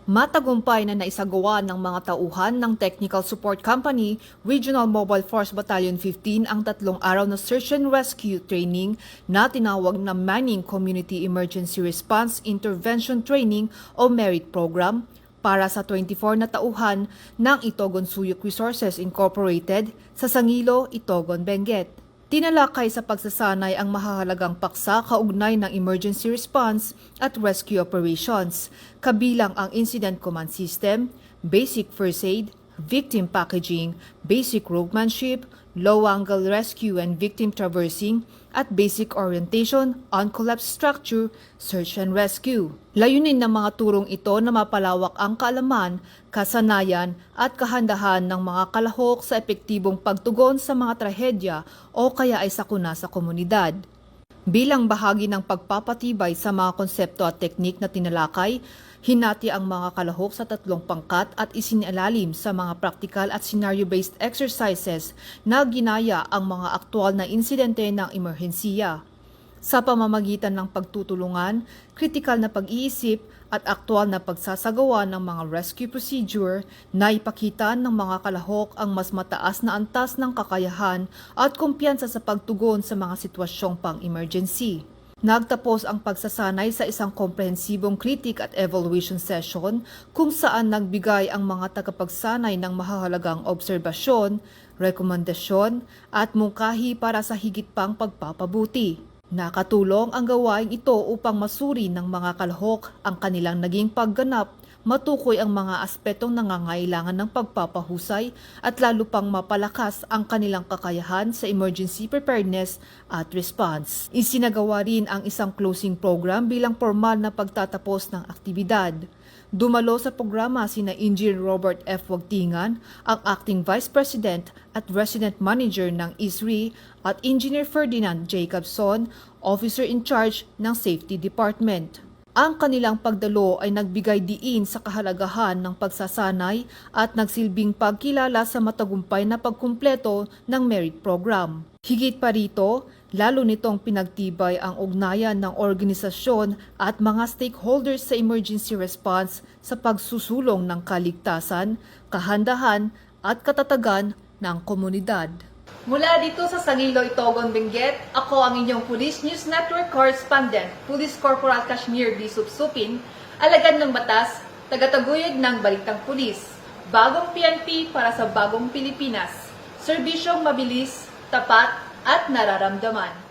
Matagumpay na naisagawa ng mga tauhan ng Technical Support Company, Regional Mobile Force Battalion 15 ang 3 araw na Search and Rescue Training na tinawag na Manning Community Emergency Response Intervention Training o MERIT Program para sa 24 na tauhan ng Itogon Suyok Resources Incorporated sa Sangilo, Itogon, Benguet. Tinalakay sa pagsasanay ang mahahalagang paksa kaugnay ng emergency response at rescue operations, kabilang ang Incident Command System, Basic First Aid, Victim Packaging, Basic Ropemanship, Low-Angle Rescue and Victim Traversing, at Basic Orientation on Collapsed Structure, Search and Rescue. Layunin ng mga turong ito na mapalawak ang kaalaman, kasanayan at kahandahan ng mga kalahok sa epektibong pagtugon sa mga trahedya o kaya ay sakuna sa komunidad. Bilang bahagi ng pagpapatibay sa mga konsepto at teknik na tinalakay, hinati ang mga kalahok sa 3 pangkat at isinilalim sa mga practical at scenario-based exercises na ginaya ang mga aktwal na insidente ng emerhensiya. Sa pamamagitan ng pagtutulungan, kritikal na pag-iisip at aktwal na pagsasagawa ng mga rescue procedure, naipakita ng mga kalahok ang mas mataas na antas ng kakayahan at kumpiyansa sa pagtugon sa mga sitwasyong pang-emergency. Nagtapos ang pagsasanay sa isang komprehensibong kritik at evaluation session kung saan nagbigay ang mga tagapagsanay ng mahahalagang obserbasyon, rekomendasyon at mungkahi para sa higit pang pagpapabuti. Nakatulong ang gawaing ito upang masuri ng mga kalahok ang kanilang naging pagganap, matukoy ang mga aspetong nangangailangan ng pagpapahusay at lalo pang mapalakas ang kanilang kakayahan sa emergency preparedness at response. Isinagawa rin ang isang closing program bilang formal na pagtatapos ng aktibidad. Dumalo sa programa sina Engineer Robert F. Wagtingan, ang Acting Vice President at Resident Manager ng ISRI at Engineer Ferdinand Jacobson, Officer in Charge ng Safety Department. Ang kanilang pagdalo ay nagbigay diin sa kahalagahan ng pagsasanay at nagsilbing pagkilala sa matagumpay na pagkumpleto ng MERIT program. Higit pa rito, lalo nitong pinagtibay ang ugnayan ng organisasyon at mga stakeholders sa emergency response sa pagsusulong ng kaligtasan, kahandahan at katatagan ng komunidad. Mula dito sa Sangilo, Itogon, Benguet, ako ang inyong Police News Network Correspondent, Police Corporal Kashmir D. Supsupin, alagad ng batas, tagataguyod ng Balitang Pulis, bagong PNP para sa bagong Pilipinas, serbisyong mabilis, tapat at nararamdaman.